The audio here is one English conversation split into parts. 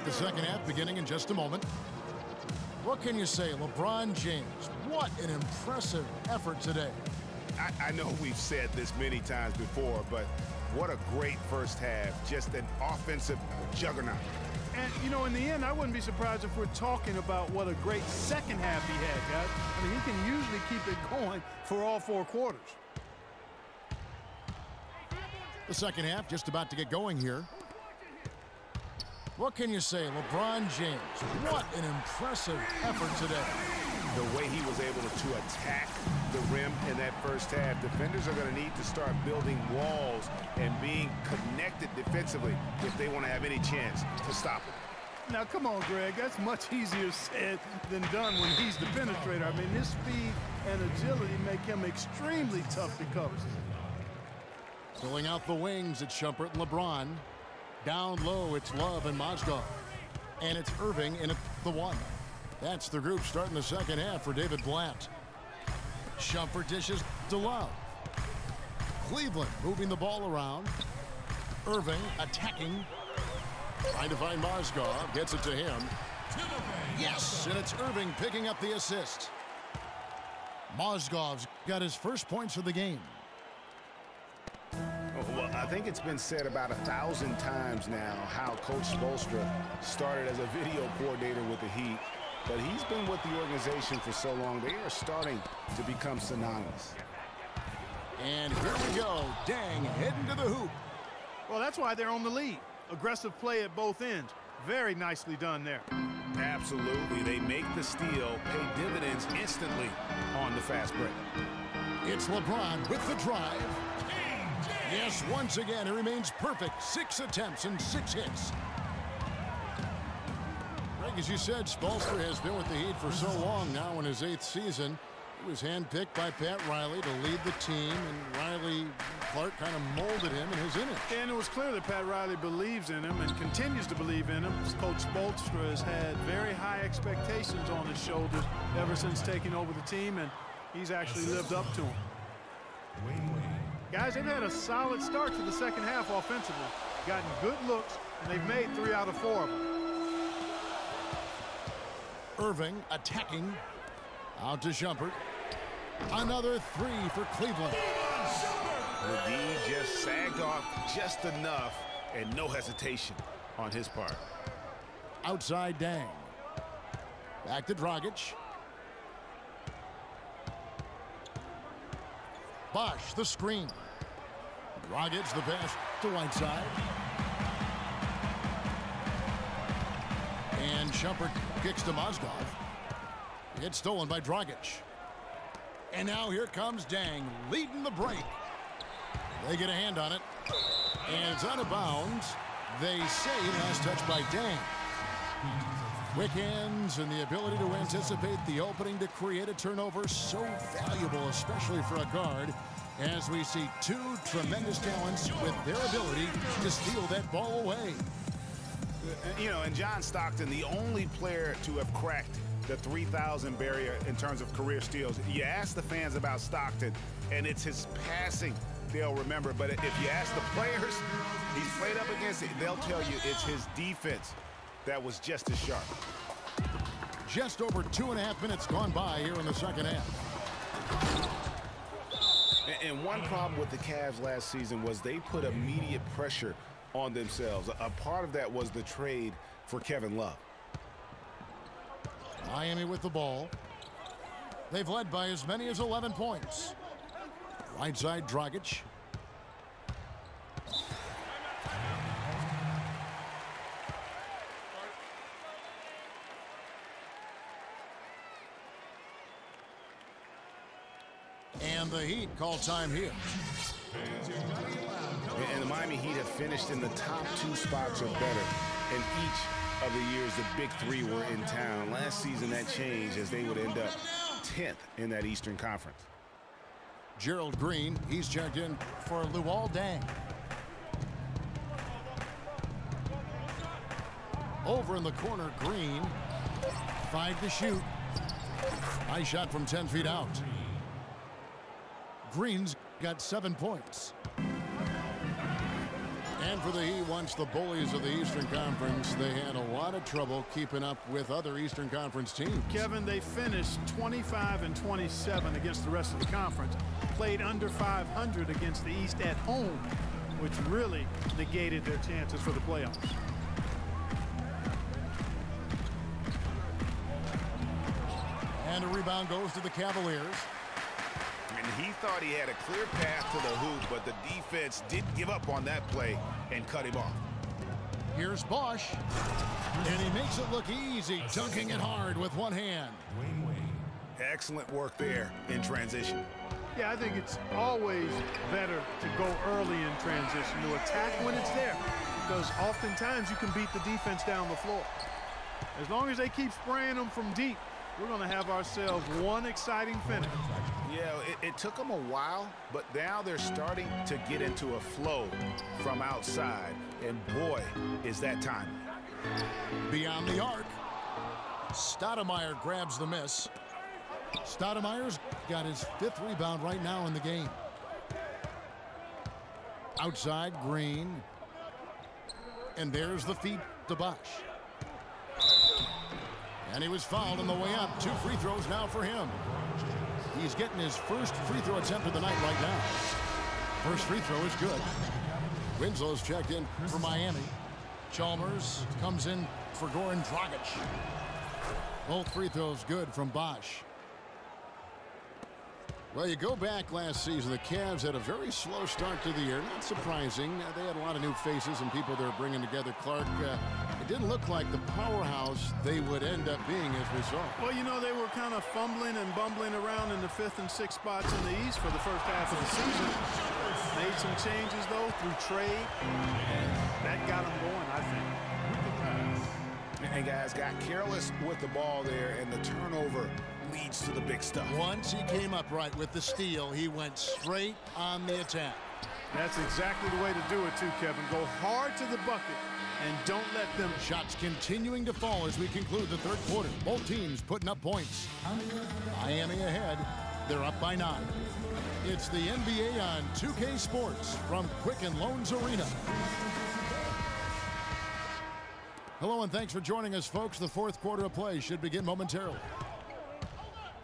right, the second half beginning in just a moment. What can you say, LeBron James? What an impressive effort today. I know we've said this many times before, but what a great first half. Just an offensive juggernaut. And, you know, in the end, I wouldn't be surprised if we're talking about what a great second half he had, guys. I mean, he can usually keep it going for all 4 quarters. The second half just about to get going here. What can you say, LeBron James? What an impressive effort today. The way he was able to attack the rim in that first half, defenders are going to need to start building walls and being connected defensively if they want to have any chance to stop him. Now, come on, Greg. That's much easier said than done when he's the penetrator. I mean, his speed and agility make him extremely tough to cover. Filling out the wings, it's Shumpert and LeBron. Down low, it's Love and Mozgov. And it's Irving in at the 1. That's the group starting the second half for David Blatt. Shumpert dishes to Love. Cleveland moving the ball around. Irving attacking. Trying to find Mozgov. Gets it to him. Yes, and it's Irving picking up the assist. Mozgov's got his first points of the game. Well, I think it's been said about 1,000 times now how Coach Spoelstra started as a video coordinator with the Heat, but he's been with the organization for so long, they are starting to become synonymous. And here we go. Dang, heading to the hoop. Well, that's why they're on the lead. Aggressive play at both ends. Very nicely done there. Absolutely. They make the steal, pay dividends instantly on the fast break. It's LeBron with the drive. Yes, once again, he remains perfect. 6 attempts and 6 hits. Greg, as you said, Spoelstra has been with the Heat for so long now in his 8th season. He was handpicked by Pat Riley to lead the team, and Clark kind of molded him in his image. And it was clear that Pat Riley believes in him and continues to believe in him. Coach Spoelstra has had very high expectations on his shoulders ever since taking over the team, and he's actually lived up to them. Guys, they've had a solid start to the second half offensively. Gotten good looks, and they've made 3 out of 4 of them. Irving attacking. Out to Shumpert. Another 3 for Cleveland. The D just sagged off just enough, and no hesitation on his part. Outside Dang. Back to Dragic. Bosh, the screen. Dragic, the pass to Whiteside. And Shumpert kicks to Mozgov. It's stolen by Dragic. And now here comes Dang, leading the break. They get a hand on it. And it's out of bounds. They say last touch by Dang. Quick hands and the ability to anticipate the opening to create a turnover, so valuable, especially for a guard, as we see 2 tremendous talents with their ability to steal that ball away. You know, and John Stockton, the only player to have cracked the 3,000 barrier in terms of career steals. You ask the fans about Stockton, and it's his passing they'll remember. But if you ask the players he's played up against, they'll tell you it's his defense that was just as sharp. Just over 2.5 minutes gone by here in the second half. And one problem with the Cavs last season was they put immediate pressure on themselves. A part of that was the trade for Kevin Love. Miami with the ball. They've led by as many as 11 points. Right side, Dragic. And the Heat call time here. And the Miami Heat have finished in the top 2 spots or better in each of the years the Big Three were in town. Last season that changed as they would end up 10th in that Eastern Conference. Gerald Green, he's checked in for Luol Deng. Over in the corner, Green. 5 to shoot. Nice shot from 10 feet out. Green's got 7 points. And for the Heat, once the bullies of the Eastern Conference, they had a lot of trouble keeping up with other Eastern Conference teams. Kevin, they finished 25-27 against the rest of the conference, played under 500 against the East at home, which really negated their chances for the playoffs. And a rebound goes to the Cavaliers. And he thought he had a clear path to the hoop, but the defense didn't give up on that play and cut him off. Here's Bosch. And he makes it look easy, dunking it hard with one hand. Excellent work there in transition. Yeah, I think it's always better to go early in transition, to attack when it's there, because oftentimes you can beat the defense down the floor. As long as they keep spraying them from deep, we're going to have ourselves one exciting finish. Yeah, it took them a while, but now they're starting to get into a flow from outside, and boy, is that time. Beyond the arc, Stoudemire grabs the miss. Stoudemire's got his 5th rebound right now in the game. Outside, Green. And there's the feed to Bosch. And he was fouled on the way up. 2 free throws now for him. He's getting his first free throw attempt of the night right now. First free throw is good. Winslow's checked in for Miami. Chalmers comes in for Goran Dragic. Both free throws good from Bosch. Well, you go back last season, the Cavs had a very slow start to the year. Not surprising. They had a lot of new faces and people they're bringing together. Clark, it didn't look like the powerhouse they would end up being as we saw. Well, you know, they were kind of fumbling and bumbling around in the 5th and 6th spots in the East for the first half of the season. Made some changes, though, through trade, and that got them going, I think. And guys got careless with the ball there, and the turnover leads to the big stuff. Once he came up right with the steal, he went straight on the attack. That's exactly the way to do it, too, Kevin. Go hard to the bucket and don't let them. Shots continuing to fall as we conclude the 3rd quarter. Both teams putting up points. Miami ahead. They're up by 9. It's the NBA on 2K Sports from Quicken Loans Arena. Hello and thanks for joining us, folks. The 4th quarter of play should begin momentarily.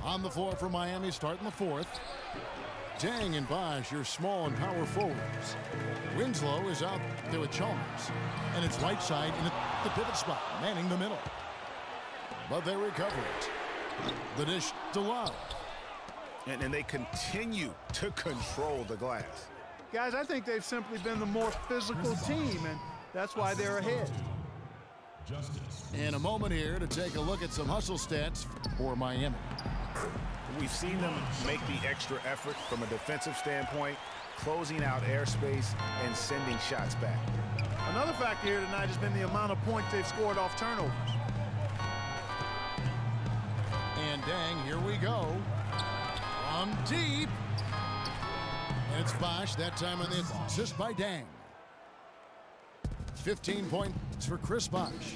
On the floor for Miami, starting the 4th. Dang and Bosch, your small and power forwards. Winslow is out there with Chalmers. And it's right side in the pivot spot, manning the middle. But they recover it. The dish to Love. And they continue to control the glass. Guys, I think they've simply been the more physical team, and that's why they're ahead. In a moment here to take a look at some hustle stats for Miami. We've seen them make the extra effort from a defensive standpoint, closing out airspace and sending shots back. Another factor here tonight has been the amount of points they've scored off turnovers. And Dang, here we go. From deep. And it's Bosch, that time on the assist by Dang. 15 points for Chris Bosch.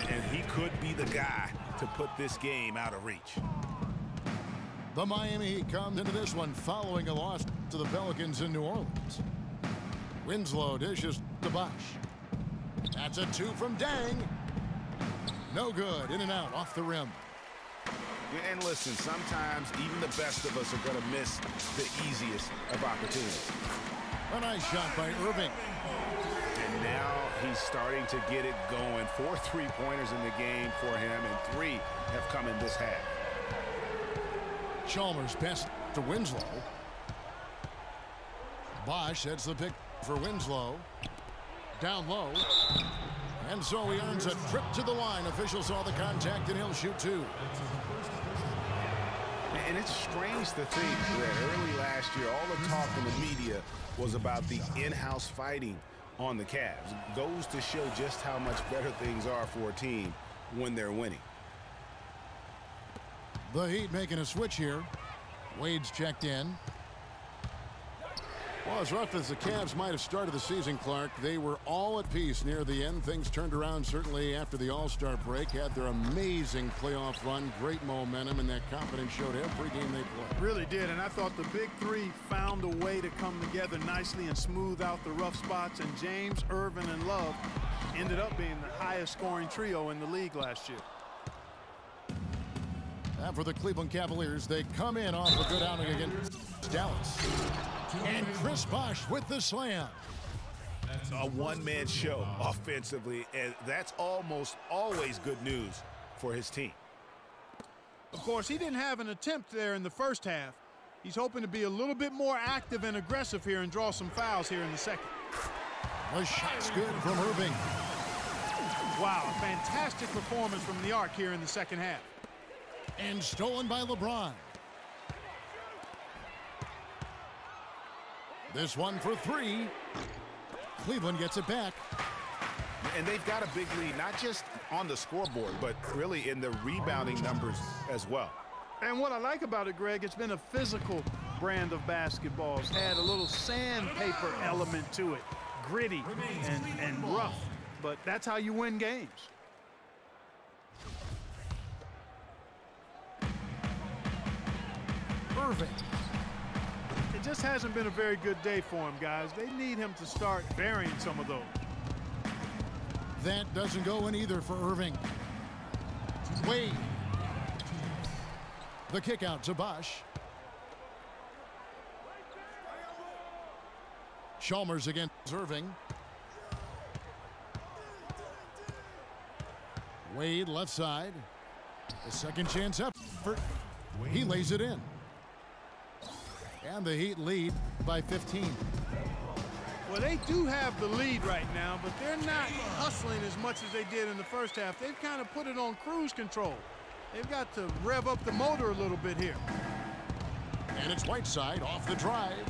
And he could be the guy to put this game out of reach. The Miami Heat comes into this one following a loss to the Pelicans in New Orleans. Winslow dishes to Bosch. That's a 2 from Dang. No good. In and out off the rim. And listen, sometimes even the best of us are going to miss the easiest of opportunities. A nice shot by Irving. And now he's starting to get it going. 4 3-pointers in the game for him, and 3 have come in this half. Chalmers pass to Winslow. Bosch sets the pick for Winslow. Down low. And so he earns a trip to the line. Officials saw the contact, and he'll shoot 2. And it's strange to think that early last year, all the talk in the media was about the in-house fighting on the Cavs. It goes to show just how much better things are for a team when they're winning. The Heat making a switch here. Wade's checked in. Well, as rough as the Cavs might have started the season, Clark, they were all at peace near the end. Things turned around certainly after the All-Star break. Had their amazing playoff run, great momentum, and that confidence showed every game they played. Really did, and I thought the big three found a way to come together nicely and smooth out the rough spots, and James, Irvin, and Love ended up being the highest scoring trio in the league last year. And for the Cleveland Cavaliers, they come in off a good outing against Dallas. And Chris Bosh with the slam. A one-man show offensively, and that's almost always good news for his team. Of course, he didn't have an attempt there in the first half. He's hoping to be a little bit more active and aggressive here and draw some fouls here in the second. The shot's good from Irving. Wow, a fantastic performance from the arc here in the second half. And stolen by LeBron. This one for three. Cleveland gets it back. And they've got a big lead, not just on the scoreboard, but really in the rebounding numbers as well. And what I like about it, Greg, it's been a physical brand of basketball. It's had a little sandpaper element to it. Gritty and rough. But that's how you win games. Irving. It just hasn't been a very good day for him, guys. They need him to start varying some of those. That doesn't go in either for Irving. Wade. The kick out to Bosh. Chalmers against Irving. Wade left side. The second chance effort. He lays it in. And the Heat lead by 15. Well, they do have the lead right now, but they're not hustling as much as they did in the first half. They've kind of put it on cruise control. They've got to rev up the motor a little bit here. And it's Whiteside off the drive.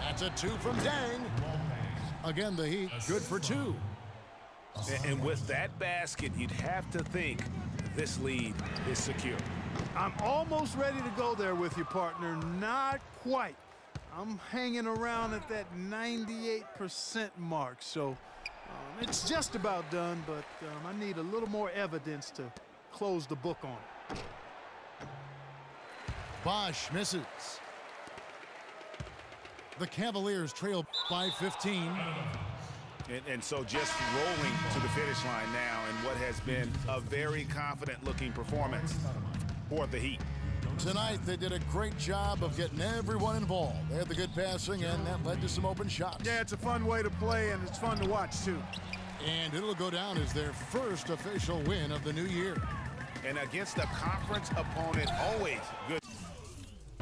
That's a two from Dang. Again, the Heat good for two. And with that basket, you'd have to think this lead is secure. I'm almost ready to go there with you, partner. Not quite. I'm hanging around at that 98% mark, so it's just about done, but I need a little more evidence to close the book on. Bosh misses. The Cavaliers trail by 15. And so just rolling to the finish line now in what has been a very confident-looking performance for the Heat. Tonight, they did a great job of getting everyone involved. They had the good passing, and that led to some open shots. Yeah, it's a fun way to play, and it's fun to watch, too. And it'll go down as their first official win of the new year. And against a conference opponent, always good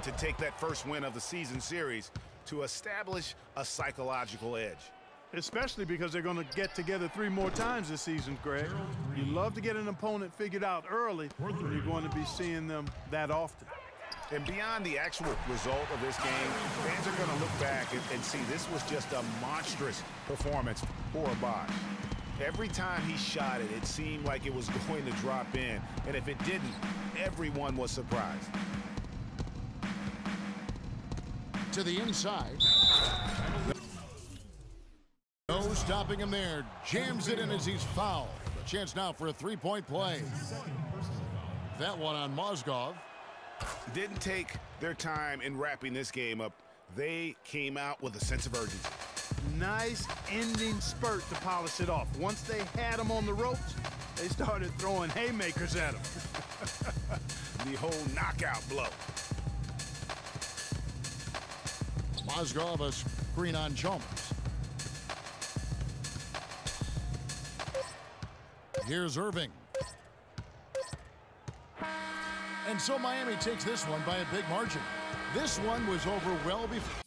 to take that first win of the season series to establish a psychological edge. Especially because they're going to get together 3 more times this season, Greg. You love to get an opponent figured out early, and you're going to be seeing them that often. And beyond the actual result of this game, fans are going to look back and see this was just a monstrous performance for Bosh. Every time he shot it, it seemed like it was going to drop in. And if it didn't, everyone was surprised. To the inside. No stopping him there. Jams it in as he's fouled. A chance now for a three-point play. That one on Mozgov. Didn't take their time in wrapping this game up. They came out with a sense of urgency. Nice ending spurt to polish it off. Once they had him on the ropes, they started throwing haymakers at him. The whole knockout blow. Mozgov a screen on Chalmers. Here's Irving. And so Miami takes this one by a big margin. This one was over well before.